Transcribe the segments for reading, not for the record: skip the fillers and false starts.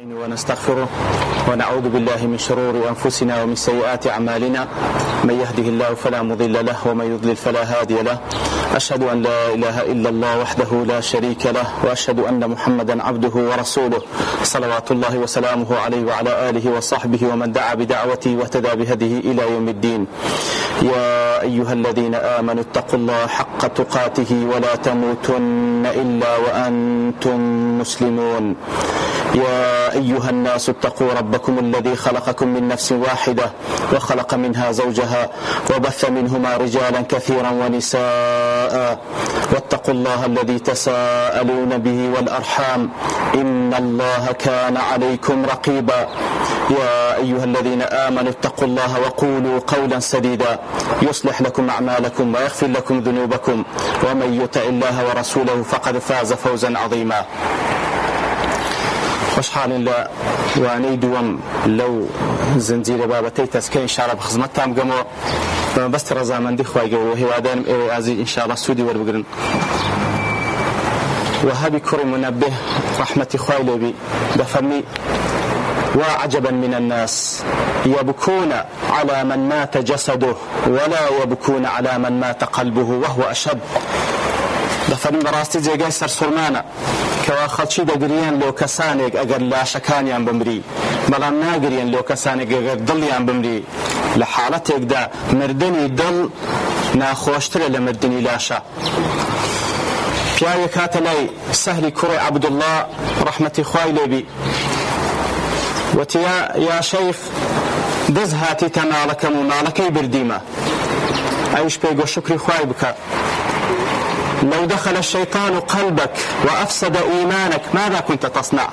ونستغفره ونعوذ بالله من شرور أنفسنا ومن سيئات أعمالنا، من يهده الله فلا مضل له ومن يضلل فلا هادي له. أشهد أن لا إله إلا الله وحده لا شريك له، وأشهد أن محمدا عبده ورسوله صلوات الله وسلامه عليه وعلى آله وصحبه ومن دعا بدعوته واهتدى بهديه إلى يوم الدين. يا أيها الذين آمنوا اتقوا الله حق تقاته ولا تموتن إلا وأنتم مسلمون. يا أيها الناس اتقوا ربكم الذي خلقكم من نفس واحدة وخلق منها زوجها وبث منهما رجالا كثيرا ونساء، واتقوا الله الذي تساءلون به والأرحام إن الله كان عليكم رقيبا. يا أيها الذين آمنوا اتقوا الله وقولوا قولا سديدا يصلح لكم أعمالكم ويغفر لكم ذنوبكم، ومن يطع الله ورسوله فقد فاز فوزا عظيما. خوشحال لا واني دوم لو زنجير بابتي تسكين شعر بخدمتهم قاموا بس رضامندي خواي جو وهي وادان عزيز ان شاء الله سودي وربقرن. وهذه كري منبه رحمة خواي لبي دفرني: وعجبا من الناس يبكون على من مات جسده ولا يبكون على من مات قلبه وهو أشد. دفرني براستي جيغاي سر سلمانا كوا خلشي دقريان لو كسانيك اگر لا شكانيان بمري بلان ناقريان لو كسانيك اگر دليان بمري لحالتك دا مردني دل ناخوشتر لمردني لاشا. فيا كاتلاي سهلي كري عبد الله رحمة خواي لبي وتيا يا شيخ دز هاتي تمالك ممالكي برديمة ايش بيقو شكري خواي بك. لو دخل الشيطان قلبك وأفسد إيمانك ماذا كنت تصنع؟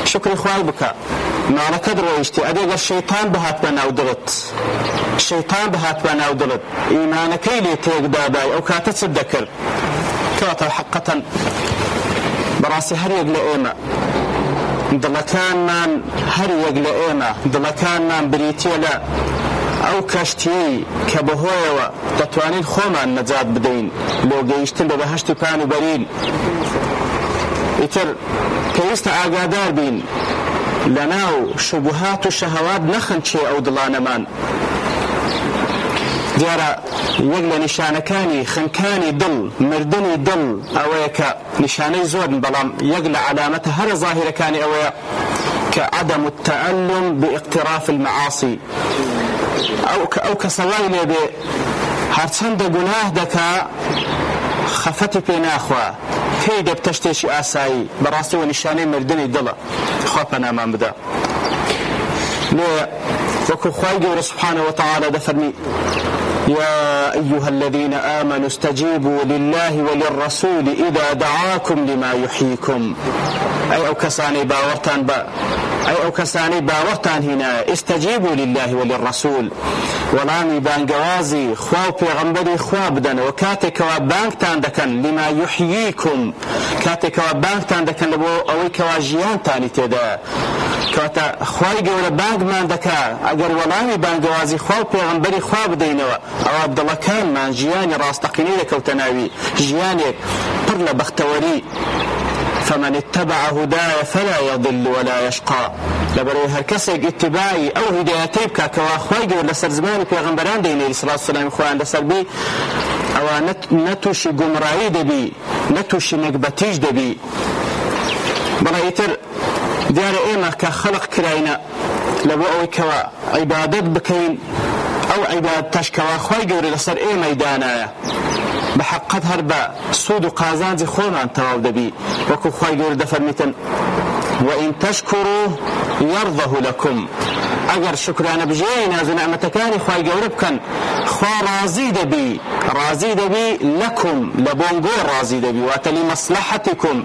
شكري خواي بك ما لك درويشتي أديق الشيطان بهات بنا ودلت الشيطان بهات بنا ودلت إيمانك إلي تيقداباي أو كاتت تذكر كاتا حقا براسي هريق لئيمة دلكان من هريق لئيمة دلكان من بريتي لا أو كشتي كبهوية تتوانين خوما النجاة بدين لو جيشتن ببهشت كانوا برين إتر كيست آقادار بين لناو شبهات الشهوات نخن شيء أو دلانمان ديارا يقل نشانكاني خنكاني دل مردني دل أويك نشاني زود بلام يقل علامته هل ظاهرة كاني أويك كعدم التألم باقتراف المعاصي أو كسوالي بي هرچند گناه دكا خفتي بينا أخوة كي دب تشتيشي آساي براسي ونشاني مردني دل خوابنا ما بدا ليه وكو خواهي سبحانه وتعالى دفرني: يا أيها الذين آمنوا استجيبوا لله وللرسول إذا دعاكم لما يحييكم. أي أو كساني باورتان هنا استجيبوا لله وللرسول ولاني بانقوازي خواب پیغمبري خواب دن وكاتك وبانكتان دكن لما يحييكم كاتك وبانكتان دكن لبو أوي كواجيان تاني تدا كاتا خواهي قول بانك مان دكا اگر ولاني بانقوازي خواب پیغمبري خواب دينوا او عبد الله كان مان جياني راستقيني لك وتناوي جياني برل بختوري فمن اتبع هدايا فلا يضل ولا يشقى. لبري هركسك اتباعي او هدايتيب كواخواي ولا سرزمان پیغمبران ديني صلى الله عليه وسلم خوان لسربي او نتوشي قمرائي دبي نتوشي مقبتيج دبي برايتر ديار ايما كخلق كراينا لبو اوي كوا عبادت بكين او عبادت تشكوا خواي قوري لسر ايما يدانايا بحقت هربا سود قازان زي خومان تواو دبي وكو خواي قوري دفرميتن: وإن تشكروا يرضه لكم. اگر شكرانا بجينا زو نعمتكاني خواي قوري بكن خوا رازي دبي لكم لبونغو رازي دبي واتلي مصلحتكم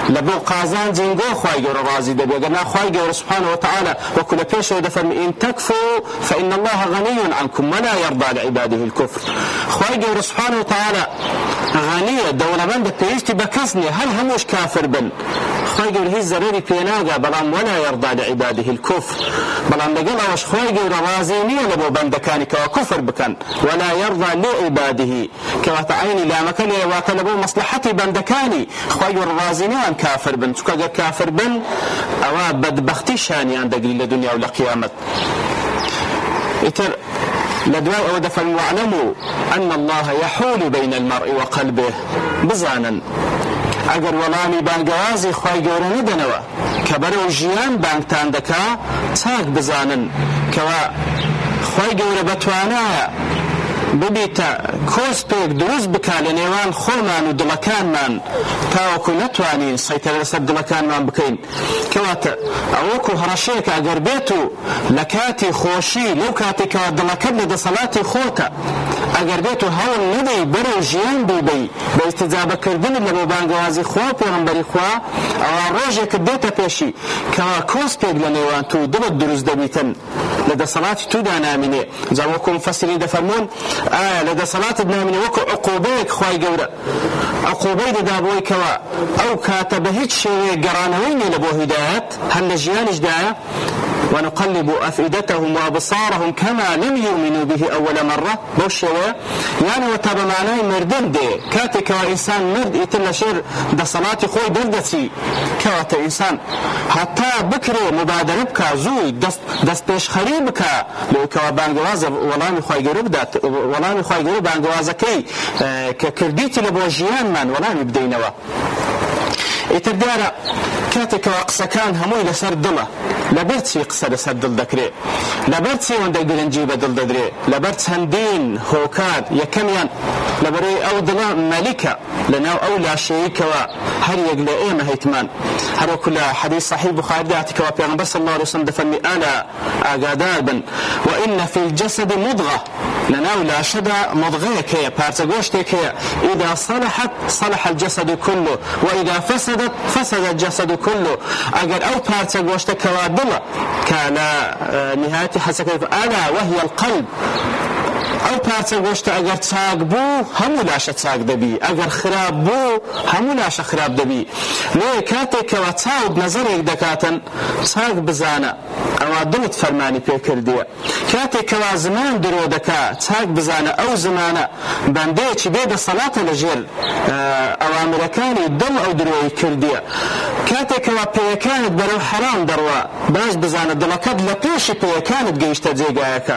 لبو قازان زنغو خواي قوري رازي دبي اقرنا خواي قوري سبحانه وتعالى وكل بيشو دفرم: إن تكفوا فإن الله غني عنكم ولا يرضى لعباده الكفر. خواي قوري سبحانه وتعالى غنية دولة من بتيجتي بكسني هل هموش كافر بن خوای گەورە هیچ زەرەری پێ ناگا بەڵام ولا يرضى لعباده الكفر بەڵام لەگەڵ ئەوەش خوای گەورە ڕازی نییە لە بۆ بەندەکانی کەوا کوفر بکەن ولا يرضى لعباده کەواتە عینی لامەکە لێ واتە لە بۆ مەسلحەتی بەندەکانی خوای گەورە ڕازی نییان کافر بن چونکە ئەگەر کافر بن ئەوە بەدبەختی شانیان دەگری لە دنیا و لە قیامەت. ئیتر لدواء ودفن واعلموا أن الله يحول بين المرء وقلبه بزانا اگر ولامي بانگوازي خوای گەورە ندنوا كبرو جيان بانگتان دكا تاك بزانا كوا خوای گەورە بتوانا ببیتە کۆسپێک دروست بکا لە نێوان خۆمان و دڵەکانمان تاوەکو نەتوانین سەیطرە لەسەر دڵەکانمان بکەین کەواتە ئەوەکو هەڕەشەیەک ئەگەر بێت و لە کاتی خۆشی لەو کاتێکەوە دڵەکەت لە دەسەڵاتی خۆتە ئەگەر بێت و هەوڵ نەدەی بەرەو ژیان بووبەی بە ئیستیجابەکردن لە بۆ بانگەوازی خوا و پێغەمبەری خوا ئەوە ڕۆژێکت دێتە پێشی کەوا کۆسپێک لە نێوان تو دڵت دروست دەبیتن لە دەسەڵاتی تودا نامینێ جا وەکو مفەسرین دەفەرمون لە دەسەڵاتت نامینێ وەکو عقوبەیەک خوای گەورە عقوبەی دەدا بۆی کەوا ئەو کاتە بە هیچ شێوەیە گەڕانەوەی نیە لە بۆ هیدایەت هەر لە ژیانیشدایە ونقلب أفئدتهم وأبصارهم كما لم يؤمنوا به أول مرة بوشوا يعني وتابع معناه مردن دي كاتك وإنسان مرد يتل شير دا صلاة خوي دردتي كوات إنسان حتى بكري مبادرة بك زوي دست بيش خريبك لو كوا بانقوازة ولامي خوي قرب دات ولامي خوي قرب بانقوازة كي ككرديتي لبوجيان من ولامي بدينوا ئیتردارە کاتێکەوە قسەکان هەمووی لەسەر دڵە لەبەر چی قسە لەسەر دڵ دەکرێت لەبەر چی ئەوەندە گرنگی بە دڵ دەدرێت لەبەر چەندین هۆکار یەکەمیان لەبەرەوەی ئەو دڵە مەلیکە لەناو ئەو لاشەیەکەوە هەر یەک لە ئێمە هەیتمان هەروەکو لە حەدیث صحیح بوخاری داتیکەوە پێغەمبەر صلی الله علیه وسلم دەفەرمی ئەلا ئاگادار بن وئن في الجسد مضغة لەناو لاشەدا مضغەیەک هەیە پارچە گۆشتێک هەیە ئیدا صلحت صلح الجسد كله وإذا فسدت فسد الجسد كله اگر او پارچە گۆشتە کەوا دڵە کە لە نهایەتی حەسەکەی ئەلا وهي القلب ئەو پارچە گۆشتە ئەگەر چاک بوو هەموو لاشە چاک دەبی ئەگەر خراپ بوو هەموو لاشە خراپ دەبی لێ کاتێکەوە چاوت نەزەرێک دەکاتن چاک بزانە ئەوە دڵت فەرمانی پێکردیە کاتێکەوە زمان درۆ دەکا چاک بزانە ئەو زمانە بەندەیەکی بێدەسەڵاتە لەژێر ئەوامرەکانی دڵ ئەو درۆی کردیە کاتێکەوە پێیەکانت بەرەو حەرام دەڕوا باش بزانە دڵەکەت لە پێشی پێیەکانت گەیشتە جێگایەکە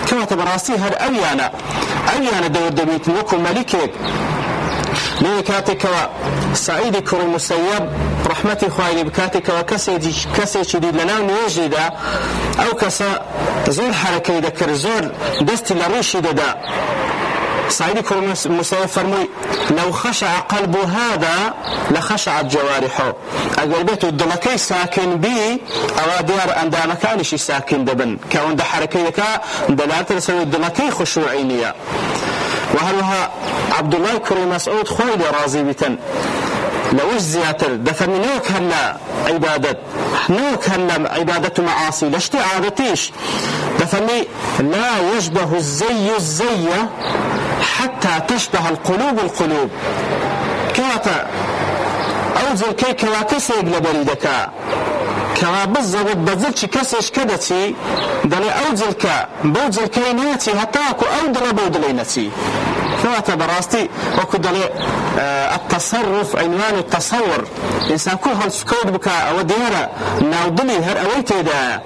کەواتە بەڕاستی هەر ئەویانە دەور دەبیتن وەکو مەلیکێک لێ کاتێکەوە سعیدی کوڕی موسەیەب ڕەحمەتی خوای لێ بکاتێکەوە کەسێکی دی لەناو نوێژیدا ئەو کەسە زۆر حەرەکەی دەکرد زۆر دەستی لە ڕیشی دەدا سعيد كرم مسيب فرمي لو خشع قلب هذا لخشعت جوارحه اگر بيت الدلكي ساكن بي او ديار اندام كانش ساكن دبن كون ده حركيك دلالة رسول الدلكي خشوعينية وهلها عبد الله كرم مسعود خويل راضي بتن لوش زياتر دفرني نوك هلا عبادة نوك هلا عبادة معاصي لاشتي عادتيش دفرني لا يشبه الزي حتى تشبه القلوب كواتا أوزل كي كواكسي لبريدك كوا بالضبط بزلش كسش كدتي دلي أوزل بوزل كيناتي هتاكو أودل بودلينتي كواتا براستي وكو دلي التصرف عنوان التصور إنسان كو هالسكود بكا أو ديارة ناودلي هر أويتي دا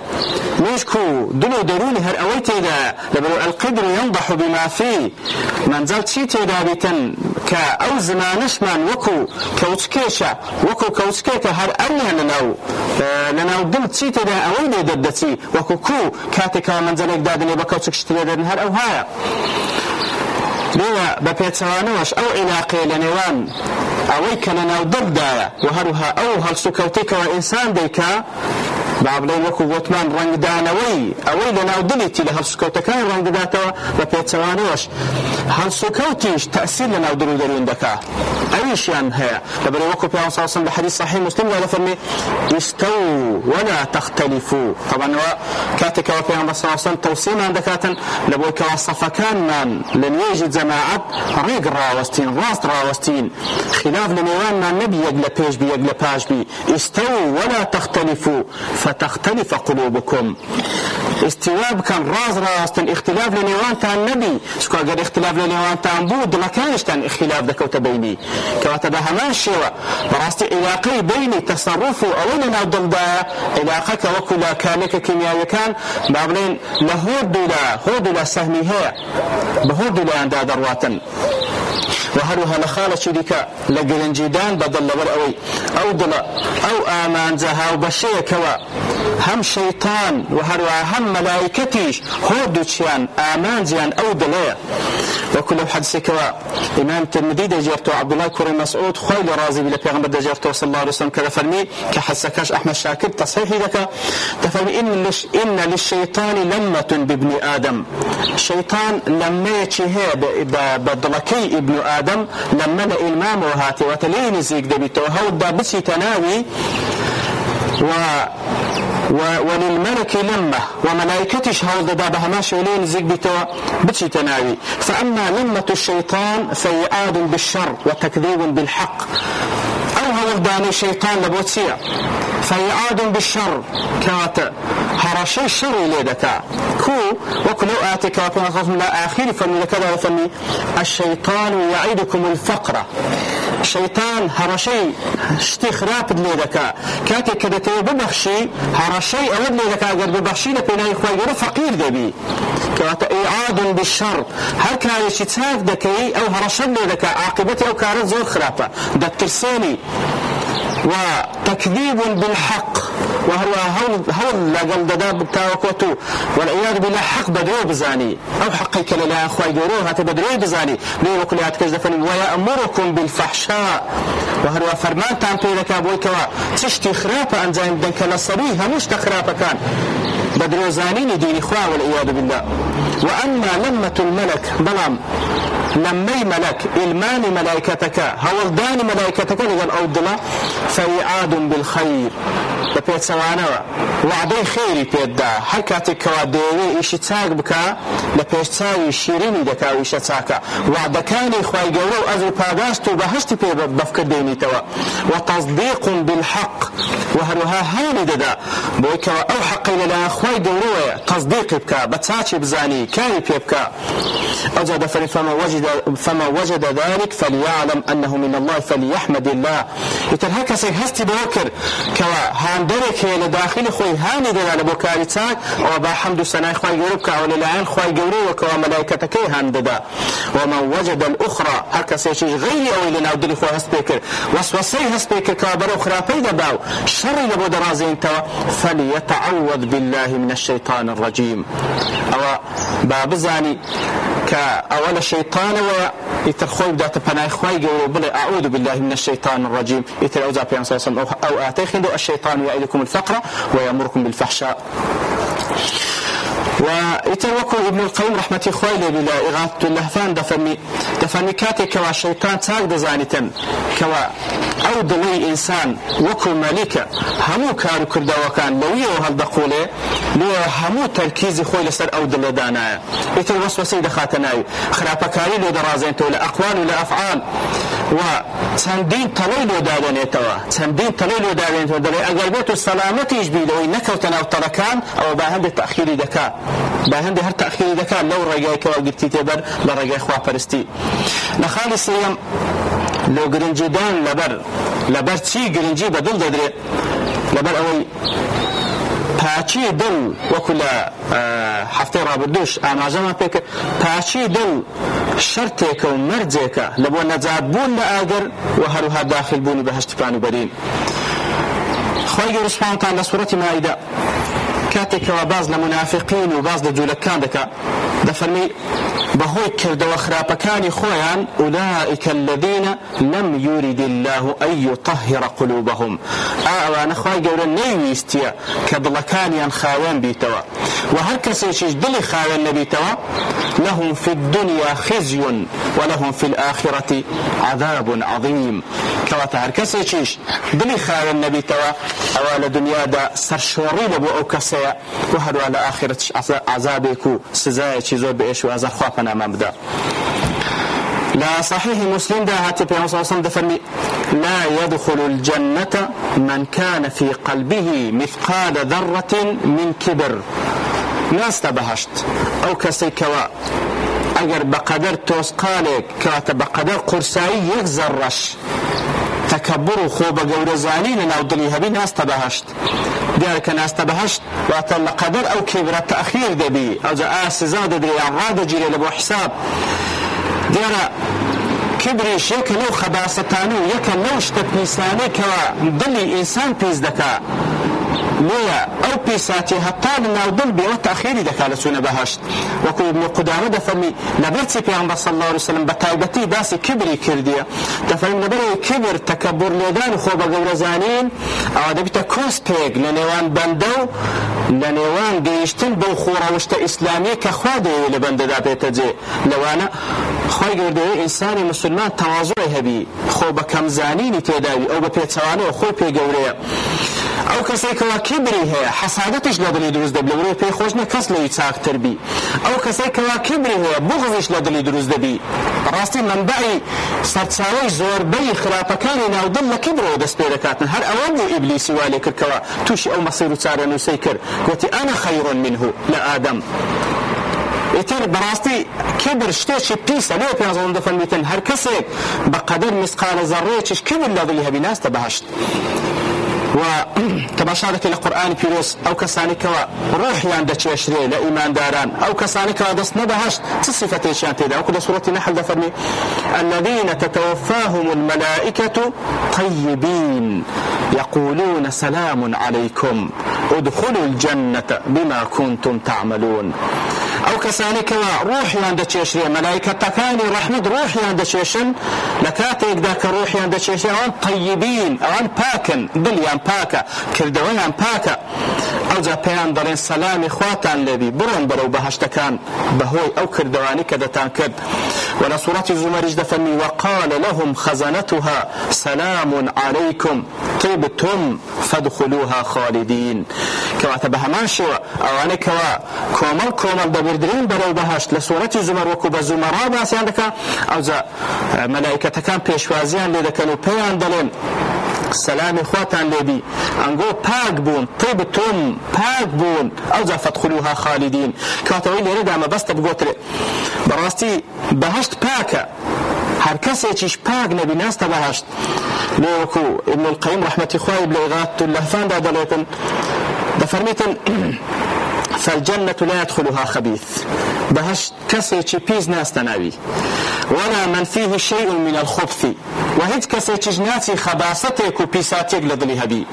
ميشكو دلو دروني هر أويتي دا لبرو القدر ينضح بما فيه منزل تشيتي دا بيتن كأو زمانش من وكو كوتكيشا وكو كوتكيكا هر أنيا لناو دل تشيتي دا أويني ددتي وكو كو كاتكا منزلك دادني بكوتكشتي دادن هر أو هايا لێوە بە پێچەوانەوەش ئەو عیلاقەیە لە نێوان ئەوەی کە لەناو دڵدایە و هەروها ئەو هەڵسوکەوتێکەوە ئینسان دەیکا بابلين وكو وتمان رنگ دانوي اوي لنا ودلتي لهل سكوتكان رنگ داتوا ببيتسوانيوش هل سكوتيش تأثير لنا ودلو دلون دكا ايش يعني هي لبري وكو بيان صلى الله عليه وسلم بحديث صحيح مسلم قال فرمي استووا ولا تختلفوا. طبعا كاتك وبيان صلى الله عليه وسلم توصيل عندكاتا لبوي كواصفة كان من لن يجد جماعة ريق راوستين راست راوستين خلاف لنيوان ما نبي يقل بيش بي يقل باش بي استووا ولا تختلفوا فتختلف قلوبكم. استواب كان راز راستن اختلاف لنيوان تان نبي سكوا قد اختلاف لنيوان تان بود ما كانش تان اختلاف دكوت بيني كواتا ده همان شوى براستي علاقي بيني تصرفه أولنا ضمدا علاقك وكلا كانك كيميائي كان بابلين لهود لا سهمي هي بهود لا عند درواتا وهروها لخالة شركة لقلنجيدان بدل برأوي أو ضل أو آمان زها وبشيء كوا هم شيطان وهروها هم ملائكتيش هودو تشيان آمان زيان أو ضلية وكل حدث كوا إمام الترمذي دجرته عبد الله كوري مسعود خيل رازي بلا بيغمبر دجرته صلى الله عليه وسلم كذا فرمي كحسكاش أحمد شاكر تصحيحي لك تفرمي إن للشيطان لمة بابن آدم الشيطان لما يتشهي بدلكي ابن آدم لما الإمام وهاتي وتلين زيك دبيته هودا بسي تناوي وللملك لمة وملائكتش هذا دابها ماشي ولين زيك بتوا بتشي تناوي. فأما لمة الشيطان فإعاد بالشر وتكذيب بالحق أو هولداني الشيطان لبوتسيع فإعاد بالشر كات هرشي الشر ليدك كو وكلو آتك وكما لا آخر فمي كذا فمي الشيطان يعيدكم الفقر الشيطان هرشي شتي خراب ليدك كاتي كذا تبخشي هرشي أود ليدك أجر ببخشي لبناء إخوة فقير دبي كات إعاد بالشر هل كان يشتاف دكي أو هرشي ليدك عاقبتي أو كانت زور خرابة ده الترساني وتكذيب بالحق وهو لقل دداب تاوكوتو والعياذ بالله حق بدرو بزاني أو حقك لا أخوي جروه هات بدرو بزاني ليه وكل هاتكزفن ويأمركم بالفحشاء وهو فرمان تامتو لك أبوي كوا تشتي خرافة أن زين دنك للصبي هموش تخرافة كان بدرو زانيني دين إخوة والعياذ بالله. وأما لمة الملك بلام لمي ملك إلماني ملائكتك هولداني ملائكتك لغن أودلا فإعاد بالخير ببيت سوانا وعدي خيري بيدا حكاتك وديوي إيشي تاق بكا لبيش تاوي شيريني دكا وإيشي تاكا وعدكاني إخواي قولو أزو باداشتو بهشتي بفكر ديني توا وتصديق بالحق وهروها هاني ددا بويكا أو حقي للا إخواي قولو تصديق بكا بتساتي بزاني كاي بيبكا أجد فما وجد ذلك فليعلم أنه من الله فليحمد الله. يترهك سيهستي بوكر كوا هاندرك هي لداخل خوي هاني دل على بوكاريتاك وبا حمد سناي خوي جوربك وللعين خوي جوري وكوا ملائكتك هانددا. ومن وجد الأخرى هكا سيشي غير أو لنا ودري خوي هسبيكر وسوسي هسبيكر كابرو خرابي دباو شر لبو درازين توا فليتعوذ بالله من الشيطان الرجيم. أو بابزاني كأول الشيطان ويترخوي بدأت بناي خوي جورو بل أعوذ بالله من الشيطان الرجيم يتلعوذ بيان صلى الله عليه وسلم أو آتيخندو الشيطان يعيدكم الفقر ويأمركم بالفحشاء. ويتوكل ابن القيم رحمة خويلي بلا إغاثة اللهفان دفني كاتي كوا الشيطان تاق دزانيتن كوا أو دلي إنسان وكو ملكة همو كارو كردا وكان لويه وهالدقولي لو همو تركيزي خوي لسر أو دل دانايا يتل وسوسي دخاتناي خرابكاري لو درازين ولا أقوال ولا أفعال وتندين طليلو دادنيتوا تندين طليلو دادنيتوا دلي أقلبيتو السلامتي يجبيلو نكوتنا أو تركان أو باهند التأخير دكا باهند هر تأخير دكا لو رجاي كوا قلتي تبر لرجاي خوا برستي لخالص يوم لو جرنجيدان لبر تشي جرنجي بدل ددري لبر أوي پاچی دل وكل هفته رابدوش امازما پک پاچی دل شرطك ومرجك لبو نجات بون لاجر وهروها داخل بوني بهشت بانو بدين خوي سبحانه وتعالى سورة مائدة كاتك وبعض المنافقين وبعض الجولكان دكا دفرمي بهوي كردوا خرابكاني خويا أولئك الذين لم يرد الله أن يطهر قلوبهم أنا خوي قولوا نيويستيا كدلكان ينخاوان بيتوا وهركس يشيش دلي خاوان بيتوا لهم في الدنيا خزي ولهم في الآخرة عذاب عظيم كواتا هركس يشيش دلي خاوان بيتوا أولا دنيا دا سرشوري لبو أو كسيا وهدو على آخرة عذابكو سزايا چيزو بإيش وعذاب خوابنا مبدا لا صحيح مسلم ده هاتي بيان صلى الله عليه وسلم لا يدخل الجنة من كان في قلبه مثقال ذرة من كبر ناس تبهشت أو كسي كوا أجر بقدر توسقالك كاتا بقدر قرسائي يكزرش تكبر خوب جورزاني لنودلي هبي ناس تبهشت ديارك ناس تبهشت واتل قدر أو كبر التأخير دبي أو جاء سزاد دري عراد جيري لبو حساب ديارا كبري شيك لو خباستانو يكا لو اشتت نساني كوا ضلي إنسان بيز دكا ليه أو بيساتي هطال نودل بيو تأخيري دكا لسونا بهشت وكو ابن قدامة دفرمي نبرتي بيعنبا صلى الله عليه وسلم بتايبتي داسي كبري كردية دفرمي نبري كبر تكبر ليدان خوبا قورزانين أو دبتا كوسبيق لنيوان بندو لنيوان قيشتن بو خورا وشتا إسلامي كخوادي لبند دا بيتجي لوانا خوي قردوي إنساني مسلمان تواضعي هبي خوبا كمزانيني تيداوي أو ببيتسواني وخوي بي قوريا أو كسي كوا كبري هي حسادتش لدلي دروز دبي وري بي خوشنا كس لي تاكتر بي أو كسي كوا كبري هي بغضش لدلي دروز دبي راستي منبعي سرتساوي زور بي خرابكاني ناودل كبرو دست بيركاتن هر أوامو إبليسي والي كركوا توشي أو مصير تارنو سيكر قلت أنا خير منه لآدم يتر براستي كبر شتيش بيسا ليه بيانزون دفن ميتن هر كسي بقدر مسقال ذريتش كبر لذلها بناس تبهشت وتباشرت القرآن بيروس أو كساني كوا روح ياند تشري لإيمان داران أو كساني كوا دس نبهشت تصفتي شان تيدا أو كده سورة النحل دفرني الذين تتوفاهم الملائكة طيبين يقولون سلام عليكم ادخلوا الجنة بما كنتم تعملون أو كساني كوا روح ياند تشري ملائكة تكاني رحمة روح ياند تشري لكاتيك ذاك روح ياند تشري طيبين أو باكن دليان باكا كردوان باكا أو جا بيان دارين سلامي خواتان لبي برون برو بهشتكان بهوي أو كردواني كدتان كد ولا سورة الزمرج دفني وقال لهم خزنتها سلام عليكم طيبتم فادخلوها خالدين كوا تبهمان شوى أو أنا كوا كومل دبردرين برو بهشت لسورة الزمر وكوب الزمراء باسي عندك أو جا ملائكة كان بيشوازيان لذكنوا بيان دارين سلام خواتان لبي انگو پاک بون طيبتم پاک بون او جا فادخلوها خالدين كاتوي لري دام بس تبغوتر براستي بهشت پاكه هر کسی چیش پاک نبی ناس تبهشت لوكو ابن القيم رحمة خواه بلغات اللهفان دا دليتن دفرميتن فالجنة لا يدخلها خبيث بهشت كسي چي بيز ناس تناوي ولا من فيه شيء من الخبث وهيج كسي چجناتي خباستك وبيساتك لضلها بي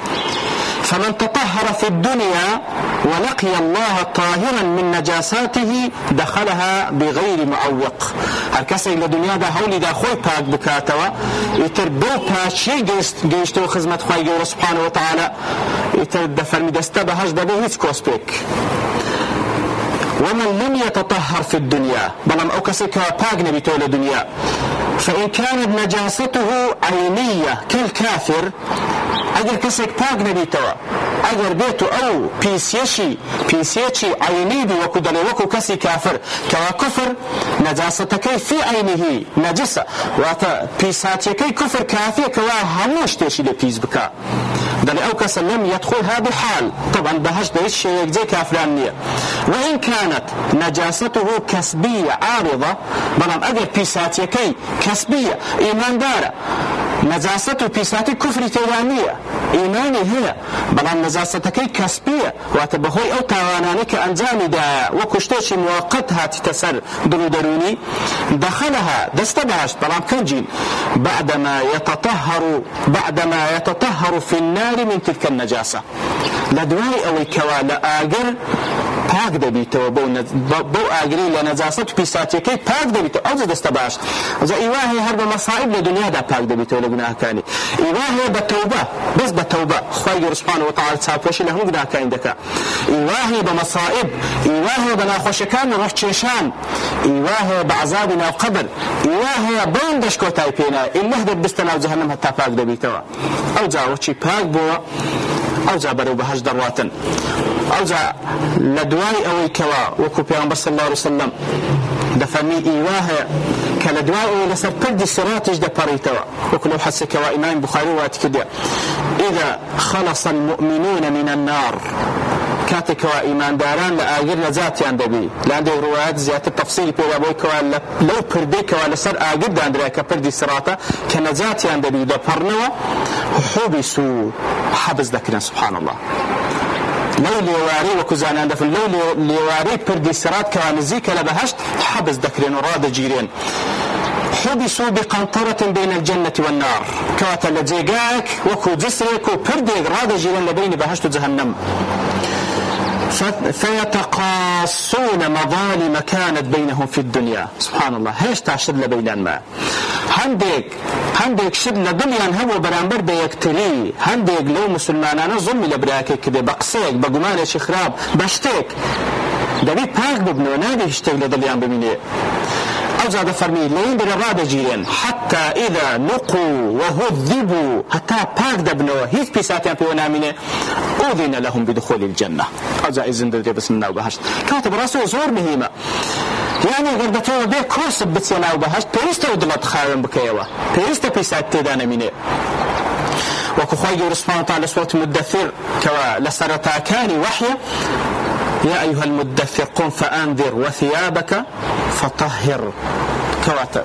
فمن تطهر في الدنيا ولقي الله طاهرا من نجاساته دخلها بغير معوق هر کسی لدنیا دا هولی دا خوی پاک بکاتوا ایتر دو پاچی گیشتو خدمت خواه گور سبحانه وتعالى ایتر دفرمی دسته بهش دا هیچ کوس بک ومن لم يتطهر في الدنيا بلام أو كسي كواپاق نبيتو لدنيا فإن كانت نجاسته عينية كالكافر اگر کسی پاک نبیتو اگر بیتو او پیسیشی عینی بی وکو دلی وکو کسی کافر کوا کفر نجاستکی فی عینه نجسه واتا پیساتیکی کفر کافی کوا هموش تیشی لپیز بکا دلی او کس لم يدخلها بحال طبعا بهش دهش شيء زي كافران نية وإن كانت نجاسته كسبية عارضة بلام اگر پیساتیکی كسبية ایمان داره نجاسته پیساتی کفر تیرانیه ایمانی هي بلان نجاستکی کسبیه واتبهوی او تاوانانی که انجامی دا وکشتوشی موقت هاتی تسر درونی دخلها دستبهشت بلان کنجین بعدما يتطهر في النار من تلك النجاسة لدواي او كوا لآجر پاک دەبیتەوە بەو ئاگری لە نەجاسەت و پیساتیەکەی پاک دەبیتەوە ئەو دەستە باش ئەوجا ئیواهەیە هەر بە مەسائب لە دنیادا پاک دەبیتەوە لە گوناهەکانی ئیواهەیە بە تەوبە بەس بە تەوبە خوای گەورە سوبحانەهو وتەعالا چاوپۆشی لە هەموو گوناهەکانی دەکات ئیواهەیە بە مەسائب ئیواهەیە بە ناخۆشیەکان و ڕەحکێشان ئیواهەیە بە عەزابی ناوقەبر ئیواهەیە بەوەن دەشکۆتای پێنایە ئینەه دەبستە ناو جەهەنەم هەتا پاک دەبیتەوە ئەوجا وەچی پاک بووە ئەوجا بەرەو بەهەشت دەڕواتن ئەوجا لە دوای ئەوەی کەوا وەکو پێغەمبەر صلی الله علیه وسلم دەفەرمی ئیواهەیە کە لە دوای ئەوەی لەسەر پردی سیڕاتیش دەپەڕیتەوە وەکو لەو حەدیثەکەوە ئیمام بوخاری ڕوايەتی کردووە ئیذا خەلەص المؤمنون من النار کاتێکەوە ئیمانداران لە ئاگر نەجاتیان دەبی لاندەی ڕوايەت زیاتر تەفسیری پێدا بۆی کەوا لەو پردەیەکەوە لەسەر ئاگر دانرا کە پردی سیڕاتە کە نەجاتیان دەبی دەپەڕنەوە حوبسوا حەبس دەکرێن سبحان الله لو لێواری وەکو زانان دەفن لەو لێواری پردی سیڕات کەوا نزیکە لە بەهەشت حەبس دەکرێن و ڕادەگیرێن حبسوا بقنطرة بين الجنة والنار كواتا لجيغاك وكو جسرك وبردك راد جيران لبين بهشت جهنم فيتقاصون مظالم كانت بينهم في الدنيا سبحان الله هيش تعشد لبينان ما هندێک شت لە دڵیان هەبوو بەرامبەر بە یەکتری هەندێک لەو مسلمانانە زوڵمی لە براکێک کردێ بە قسەیەک بە گومانێکی خراپ بە شتێک دەبێت پاک ببنەوە نابێت شتێک لە دڵیان ببینێ ئەوجا دەفەرمی لەین بەرە ڕادەگیرێن حتى إذا نقوا وهذبوا هەتا پاک دەبنەوە هیچ پیساتیان پێوە نامینێ أذن لهم بدخول الجنة ئەوجا ئیزن دەدرێ بچن ناو بەهەشت کاتە بەڕاستیەوە زۆر مهمە یعنی ئەگەر دەتەوە بێ کۆست بچێ ناو بەهەشت پێویستە و دڵت خاوێن بکەیەوە پێویستە پیسات تێدا نەمینێ وەکو خوای گەورە سوبحانەهو وتەعالا لە سوورەت مدەثر کەوا لە سەرەتاکانی وەحیە يا أيها المدثر قم فأنذر وثيابك فطهر كواتا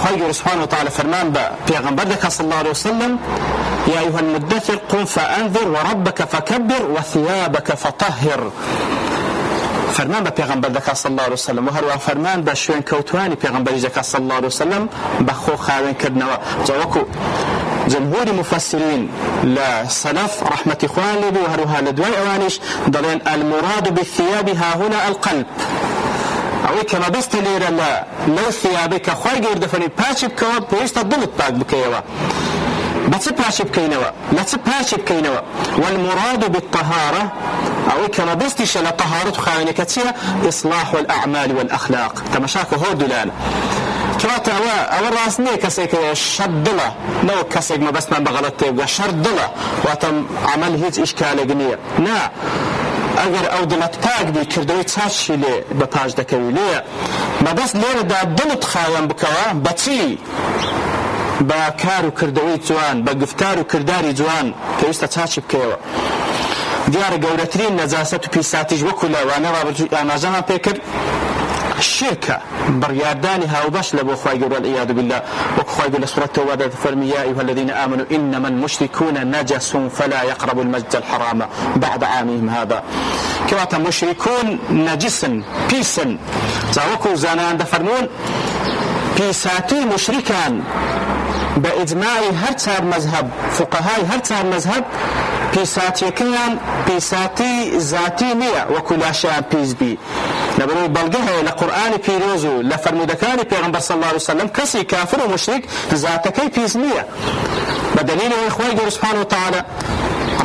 خير سبحانه وتعالى فرمان بيغمبرك صلى الله عليه وسلم يا أيها المدثر قم فأنذر وربك فكبر وثيابك فطهر فرمان بيغمبرك صلى الله عليه وسلم وهروا فرمان بشوين كوتواني بيغمبرك صلى الله عليه وسلم بخو خاوين كدنوا جوكو جمهور مفسرين لا سلف رحمة إخوان لبي وهروها لدواء أوانيش دلين المراد بالثياب ها هنا القلب أو كما بست ليرا لا لو ثيابك خواهي قرد فني باشب كواب بيشتا ضلت باق بكيوا بس باشب كينوا لا باشب كينوا والمراد بالطهارة أو كما بستش لطهارة خاوينة كتيرة إصلاح الأعمال والأخلاق تمشاك هو دلان كواتا أول راسني كسيك شردلة نو كسيك ما بس ما بغلط تبقى شردلة واتم عمل هيج إشكال جنية نا أجر أو دلت باق دي كردوي تاشي لي بباج دكوي ليه ما بس ليه دا دلت خاوان بكوا بتي بكارو كردوي جوان بقفتارو كرداري جوان فيستا تاشي بكوا ديار قولترين نزاسة بيساتيج وكلا وانا رابط بيكر الشركة بريادانها وبش لبو خواهي قول والعياذ بالله وخواهي قول سورة التوبة فرمي يا أيها الذين آمنوا إنما المشركون نجس فلا يقربوا المسجد الحرام بعد عامهم هذا كواتا مشركون نجسا بيسا زاوكو زانان دفرمون بيساتي مشركان بإجماع هرتار مذهب فقهاء هرتار مذهب بيساتيكيان بيساتي ذاتي نية وكل أشياء بيز بي نبرو بلغها لقرآن بيروزو لفرمودكاني بيغمبر صلى الله عليه وسلم كسي كافر ومشرك ذاتكي بيز نية بدليل إخوائي قول سبحانه وتعالى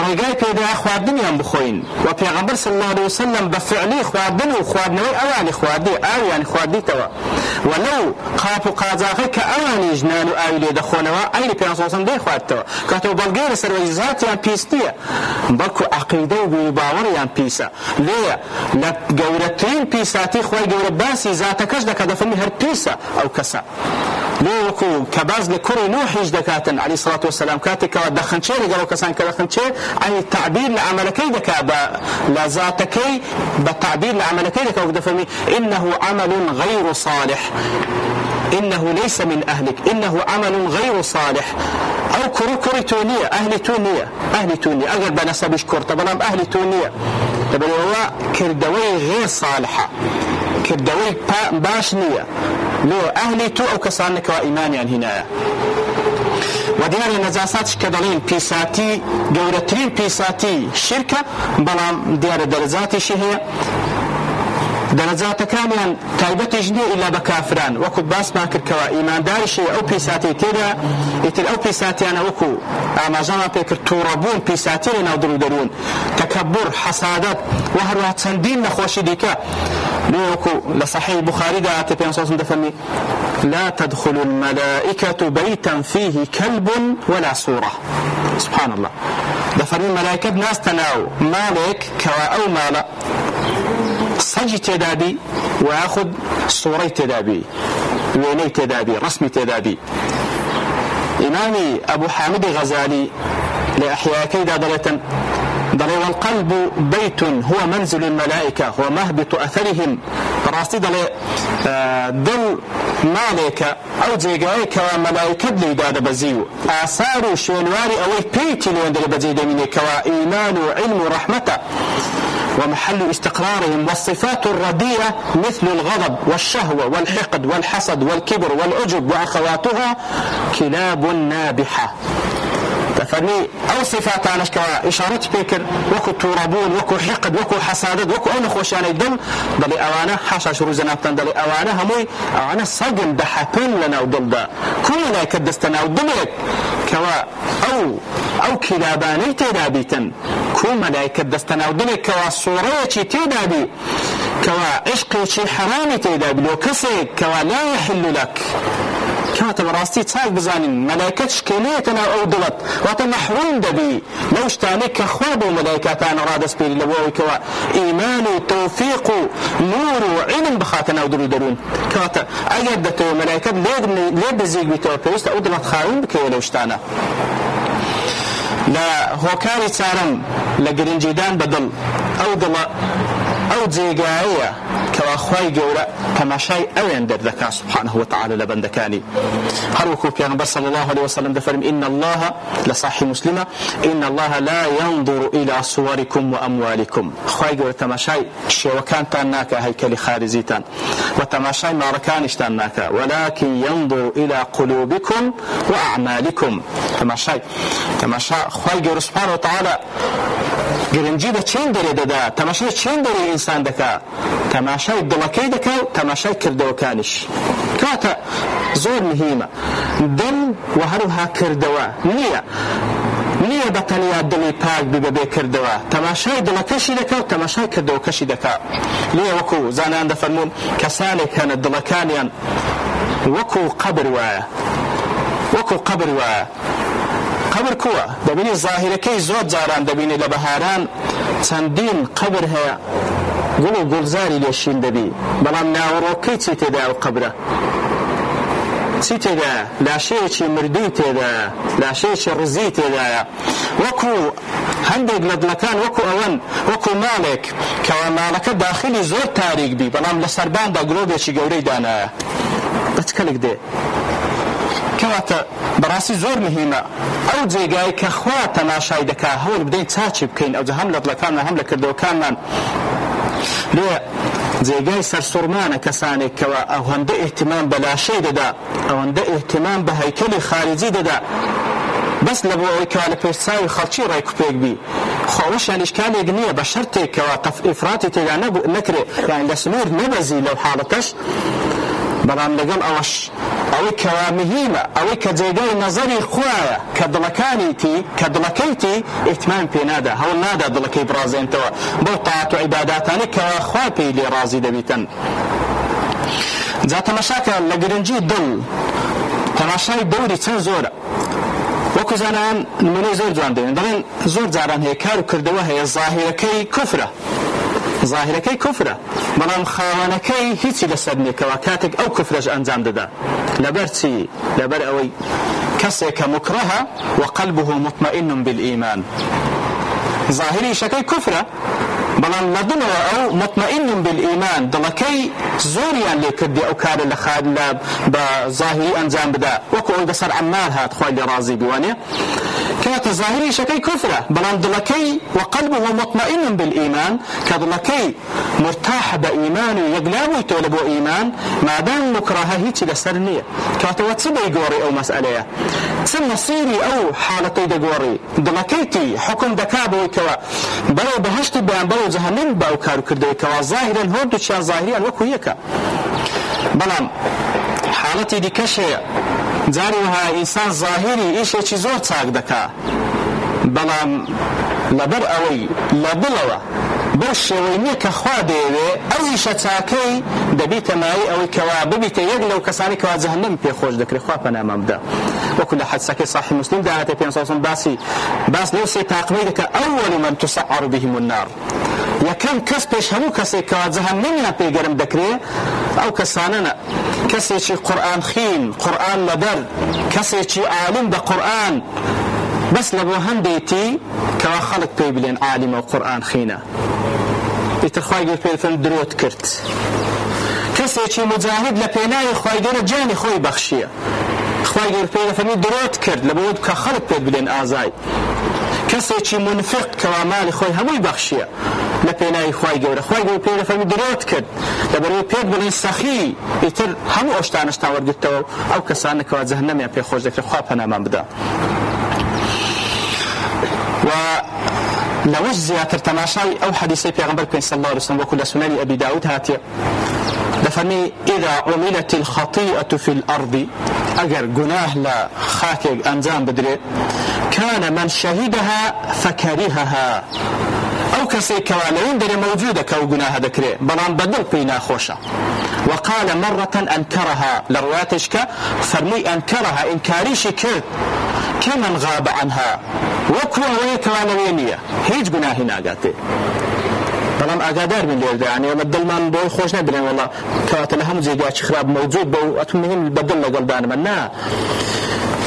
ڕێگای پێدا خواردنیان بخۆین و پێغەمبەر صلی الله عليه وسلم بەفعلی خواردن و خواردنەوەی ئەوانی خواردی ئاویان خواردیتەوە و لەو قاپ و قاجاقەی کە ئەوانی ژنان و ئاوی لێ دەخۆنەوە ئەینی پێغەمبەر صلی الله عليه وسلم دەیخواردتەوە کاتەوە بەڵگەی لەسەرەوەی زاتیان پیس نییە بەڵکو عەقیدە و باوەڕیان پیسە لێیە لە گەورەترین پیساتی خوای گەورە باسی زاتەکەش دەکات دەفەرمی هەر پیسە ئەو کەسە لوكو كباز لكوري نوحيش دكاتن عليه الصلاة والسلام كاتك ودخنشي لقالوا كسان كدخنشي عن التعبير لعملكي دكا لذاتكي بالتعبير لعملكي دكا ودفمي إنه عمل غير صالح إنه ليس من أهلك إنه عمل غير صالح أو كري تونية أهل تونية أقل بنسبش كرت بلام أهل تونية تبني هو كردوي غير صالحة كردوي باش نية لو أهلي تو أو كسانك وإيماني عن هنا وديار النجاسات كدلين بيساتي جورترين بيساتي شركة بلام ديار درجاتي شهية دەرەجاتەکانیان تایبەتیش نییە ئیلا بە کافران وەکو باسمان کردکەوە ئیمانداریشی ئەو پیساتی تێدا ئیتر ئەو پیساتیانە وەکو ئاماژەمان پێ کرد تووڕەبوون پیساتی لە ناو دڵ و دەروون تەکەببوڕ حەسادەت و هەروەها چەندین نەخۆشی دیکە وەکو لە صحیح بوخاریدا هاتە پێ دەفەرمی لا تدخل الملائكة بيتا فيه كلب ولا صورة سبحان الله دەفەرمی مەلایکەت ناستە ناو ماڵێک کەوا ئەو ماڵە سەجی تێدابی و یاخود سوورەی تێدابی وێنەی تێدابی ڕسمی تێدابی ئیمامی ئەبوو حامدی غەزالی لە ئەحیاکەیدا دەڵێتن دەڵێ والقلب بيت هو منزل الملائكة هو مهبط أثرهم بەڕاستی دەڵێ دڵ ماڵێکە ئەو جێگایەکەوە مەلایکەت لێدا دەبەزی و ئاسار و شوێنواری ئەوەی پێیتی لێوەندە لە بەجێ دەمینێکەوە ئیمان و علم و ڕەحمەتە ومحل استقرارهم والصفات الرديئة مثل الغضب والشهوة والحقد والحسد والكبر والعجب وأخواتها كلاب نابحة دەفەرمی ئەو صفاتانش کەوا ئیشارەتی پێکرد وەکو تووڕەبوون وەکو حقد وەکو حەسادەت وەکو ئەو نەخۆشیانەی دڵ دەڵێ ئەوانە حاشاش ڕووزە نافتان دەڵێ ئەوانە هەمووی ئەوانە سەگن دەحەپن لە ناو دڵدا کو مەلایکەت دەستە ناو دڵێک کەوا ئەو کلابانەی تێدا بیتن کو مەلایکەت دەستە ناو دڵێک کەوا سوورەیەکی تێدا بی کەوا عشقێکی حەرامی تێدا بی لۆ کەسێک کەوا لا يحل لك کاتە بەڕاستی چاک بزانین مەلایکەت شکێنێتە ناو ئەو دڵت واتە مەحروم دەبی لەو شتانەی کە خوا بۆ مەلایکەتانە ڕادەسپێری لەبەوەی کەوا ئیمان و تەوفیق و نور و علم بخاتە ناو دڵ و دەروون کاتە ئەگەر دەتەوە مەلایکەت لێ بزیگ بیتەوە پێویستە ئەو دڵت خاوین بکەوێت لەو شتانە لە هۆکاری چارەم لە گرنجیدان بە دڵ ئەو دڵە ئەو جێگایەیە کەوا خوای گەورە تەماشای ئەوێن دەردەکات سبحانه وتعالى لە بەندەکانی هەروەکو پێغەمبەر صلی الله عليه وسلم دەفەرمی إن الله لصحيح مسلمة إن الله لا ينظر إلى صوركم وأموالكم خوای گەورە تەماشای شێوەکانتان ناکە هەیکەلی خارجیتان و تەماشای ماڕەکانیشتان ناکە ولكن ينظر إلى قلوبكم وأعمالكم تەماشا خوای گەورە سبحانه وتعالى گرنگی بە چێن دەرێ دەدا تەماشای چێن دەرێ ئینسان دەکا تەماشای دڵەکەی دەکا و تەماشای کردەوەکانیش کاتە زۆر مهمە دڵ و هەروها کردەوە نییە بەتەنیا دڵی پاک بی بەبێ کردەوە تەماشای دڵەکەشی دەکا و تەماشای کردەوەکەشی دەکا لێ وەکو زانان دەفەرمون کەسانێک هەنە دڵەکانیان وەکو قەبر وایە قبر کووە دەبینی زاهیرەکەی زۆر جاران دەبینی لە بەهاران چەندین قبر هەیە گوڵ و گوڵزاری لێشین دەبی بەڵام ناوەڕۆکەی چی تێدا ئەو قبرە چی تێدایە لاشەیەکی مردووی تێدایە لاشەیەکی ڕزی تێدایە وەکو هەندێک لە دڵەکان وەکو ئەوەن وەکو ماڵێک کەوا ماڵەکە داخلی زۆر تاریک بی بەڵام لە سەرباندا گرۆبێکی گەورەی دانایە بەچکەلێک دێ کەواتە بەڕاستی زۆر مهمە ئەو جێگای کە خوا تەماشای دەکا هەوڵ بدەین چاچی بکەین ئەوجا هەم لە دڵەکانمان هەم لە کردەوەکانمان لێ جێگای سەرسوڕمانە کەسانێک کەوا ئەوەندە ئیهتیمام بە لاشەی دەدا ئەوەندە ئیهتیمام بە هەیکەلی خارجی دەدا بەس لە بۆ ئەوەی کەوا لە پێشچاوی خەڵکی ڕێکوپێک بی خۆوەشیان ئیشکالێک نییە بە شەرتێکەوە ئیفراتی تێدا نەکرێ یان لە سنوور نەبەزی لەو حاڵەتەش بەڵام لەگەڵ ئەوەش ئەوەی کەوا مهمە ئەوەی کە جێگای نەزەری خوایە کە دڵەکەیتی ئیهتیمام پێ نادا هەوڵ نادا دڵەکەی بڕازێنتەوە بۆ تاعات و عیباداتانەی کەوا خوا پێی لێ ڕازی دەبیتن جا تەماشاکە لە گرنگی دڵ تەماشای دەوری چەند زۆرە وەکو زانان نمونەی زۆر جوان دەبێن دەڵێن زۆر جاران هەیە کار و کردەوە هەیە ظاهرەکەی کوفرە بەڵام خاوەنەکەی هیچی لەسەر نییەکەوە کاتێک ئەو کوفرەش ئەنجام دەدا لەبەر چی لەبەر ئەوەی کەسێکە مکرەهە وقلبه مطمئن بالإيمان ظاهری شەکەی کوفرە بەڵام لە دڵەوە ئەو مطمئن بالإيمان دڵەکەی زۆریان لێ کردی ئەو کارە لە بە ظاهری ئەنجام بدا وەکو ئەوی بەسەر عەمار هات خوای لێ ڕازی بوانێ كات ظاهري شكي كفرة بلان دلكي وقلبه مطمئن بالإيمان كدلكي مرتاح بإيمان يقلابه يتولبه إيمان ما دام مكراهه هيك لسرنية كات واتسبه يقوري أو مسألة تسمى نصيري أو حالتي دقوري دلكيتي حكم دكابه كوا بلو بهشت بيان بلو جهنم باو كارو كردوي كوا ظاهرا هردو شان ظاهريا وكو يكا بلان حالتي دي كشي جاری وها انسان ظاهری ایشی زور چاک دکا بلام لبر اوی لبلوه بشوینی که خوا دیوه اویش چاکی دبیت مایی اوی کوا ببیت یگلو کسانی کوا جهنم پی خوش دکری خوا پنامم دا وكل حدثك صحيح مسلم دعته بين صوص باس لو سي تاقبي دك اول من تسعر بهم النار يكن كسبش همو كسي كوا جهنم بيغرم دكري او كساننا كسي شي قران خين قران لدر كسي شي عالم ده قران بس لبو هنديتي كوا خلق بيبلين عالم وقران خينا يتخايل في دروت كرت كسي شي مجاهد لبيناي خوايدور جاني خوي بخشيه خواهی گفت پیدا فرمی درات کرد لبود که خلق پید بلین آزای کسی چی منفق که مال خوی هموی بخشیه لپینای خواهی گفت پیدا فرمی درات کرد لبروی پید بلین سخی ایتر همو اشتانشتان ورگتو او کسان که جهنم پی خوش دکر خواه پنامان بدا و لوش زیاتر تماشای او حدیثی پیغمبر کن صلی الله علیه وسلم وکل سنن ابی داود هاتیه دفرمي إذا عملت الخطيئة في الأرض أجر جناه لا خاك أنزام بدري كان من شهدها فكرهها أو كسي كوالين دري موجودة كو جناه ذكري بلان بدل بينا خوشة وقال مرة أنكرها لرواتشك فرمي أنكرها إنكاريش كرت كمن غاب عنها وكوا ويكوالوينية هيج جناه ناقاتي بلام اقادار من دير يعني بدل ما ندوي خوش ندري والله كانت لهم زي قاش خراب موجود بو اتمهم بدل قلبان منا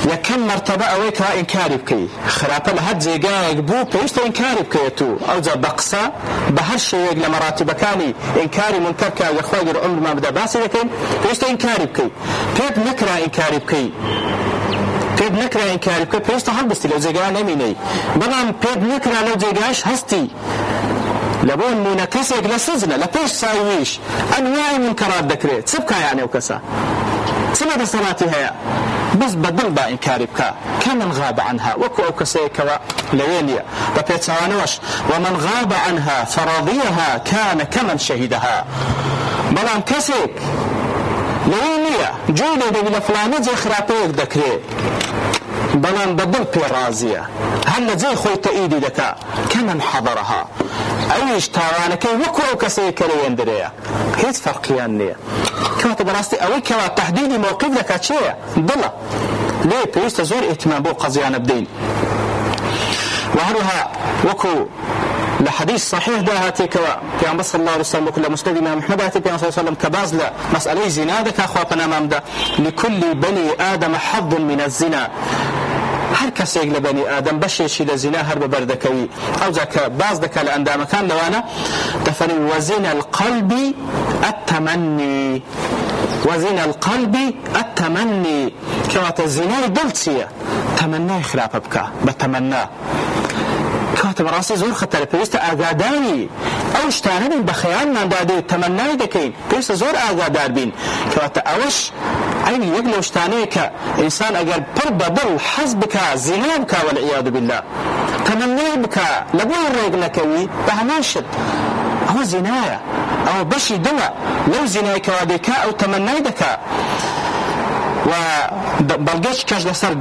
يا كم مرتبه اويك انكار بكي خراب لحد زي قاق بو بيست انكار بكي تو او ذا بقصه بهالشيء لمراتب كاني انكاري منكر كا يا اخوي عمر ما بدا باسي لكن بيست انكار بكي كيف نكره انكار بكي كيف نكره انكار بكي بيست هلبستي لو زي قال اميني بلام كيف نكره لو زي قاش هستي لبون منكسك لسزنه لبيش سايويش انواع منكرات ذكريت سبكا يعني وكسا سمد صلاتي هي بس بدل با انكاربكا كمن غاب عنها وكو او كسيك لوينيا بقيت سوانوش ومن غاب عنها فرضيها كان كمن شهدها بلان كسيك لوينيا جولي دي فلانه زي خرابيك ذكريت بلان بدل بيرازية هل زي خوي تأيدي لك كمن حضرها أيش تارانك وكو كسيك لين دريا هيت فرقيان ليه كما تدرستي أوي كما تحديد موقف لك شيء ضلا ليه بيست زور اهتمام بو قضيان بدين وهرها وكو لحديث صحيح ده هاتي كوا في صلى الله عليه وسلم وكل مسند امام محمد هاتي في صلى الله عليه وسلم كباز لا مساله زنا ده اخواتنا امام ده لكل بني ادم حظ من الزنا هر کسی لبني آدم بشيشي لزنا هرب بردكوي أو ذاك بعض ذاك الأندام كان لو أنا دفن وزنا القلب التمني وزنا القلب التمني كما الزنا دلتسية تمنى خلاف بك بتمنى كاتب راسي زور خطر بيست آگادانی اوش تانبین بخیالنا داده تمنای دکین بيست زور آگادار بین كاتب اوش عيني يقلوش تانيك إنسان أقل پر بدل حزبك زنابك والعياذ بالله تمنى بك لبوه الرئيق لكوي بهماشد هو زنايا أو بشي دواء لو زنايك واديك أو تمنى دك وبلغش كاش لسر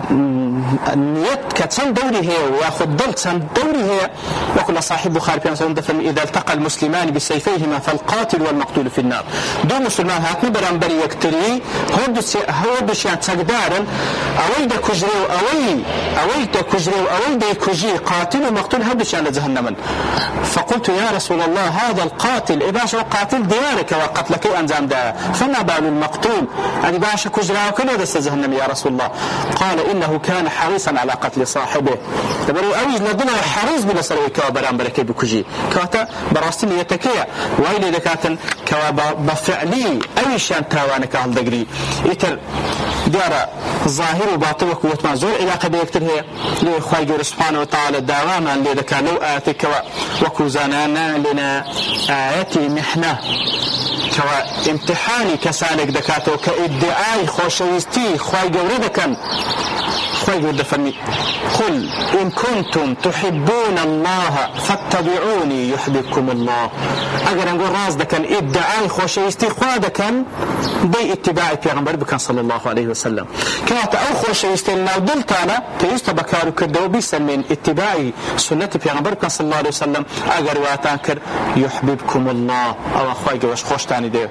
نيت كتسن دوري هي وياخد دلت سن دوري هي وكل صاحب بخاري في نصر دفن إذا التقى المسلمان بسيفيهما فالقاتل والمقتول في النار دو مسلمان هاتني برانبري يكتري هودو شيان تقدارا أويدا كجريو أويدا كجريو أويدا كجي قاتل ومقتول هودو شيان لجهنما فقلت يا رسول الله هذا القاتل إباشا قاتل ديارك وقتلك أنزام دا فما بال المقتول أن إباشا كجراو كله دست جهنم يا رسول الله قال إنه كان حريصا على قتل لصاحبه دبروا أوج لدنا حريص بلا سروي كوا برام بركي بكجي كواتا براستين يتكيا ويلي دكاتن كوا بفعلي أي شان تاوانك على دقري يتر ديارة ظاهر وباطن وقوة ما زور علاقة بيكتر هي لإخوة سبحانه وتعالى داواما لذلك لو آتك وكوزانانا لنا آياتي محنة كوا امتحاني كسالك دكاتو كإدعاء خوشويستي خواهي قوردكا خواهي قورد فرمي قل إن كنتم تحبون الله فاتبعوني يحببكم الله أقر نقول راز دكان إدعاء خوشويستي خواهي دكان دي اتباعي پیغمبر بكان صلى الله عليه وسلم كانت أو خوشويستي لو دلتانا تيست بكارو كردو بيسا من اتباعي سنة پیغمبر بكان صلى الله عليه وسلم أقر واتانكر يحببكم الله أو خواهي قوش خوشتاني ديو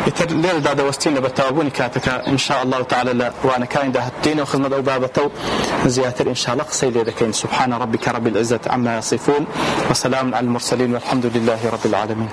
يتر ليل دا دوستين لبتاوبوني كاتك إن شاء الله تعالى وأنا كاين ده الدين وخزمة أو بابتو زياتر إن شاء الله قصيدة ذكين سبحان ربك رب العزة عما يصفون وسلام على المرسلين والحمد لله رب العالمين.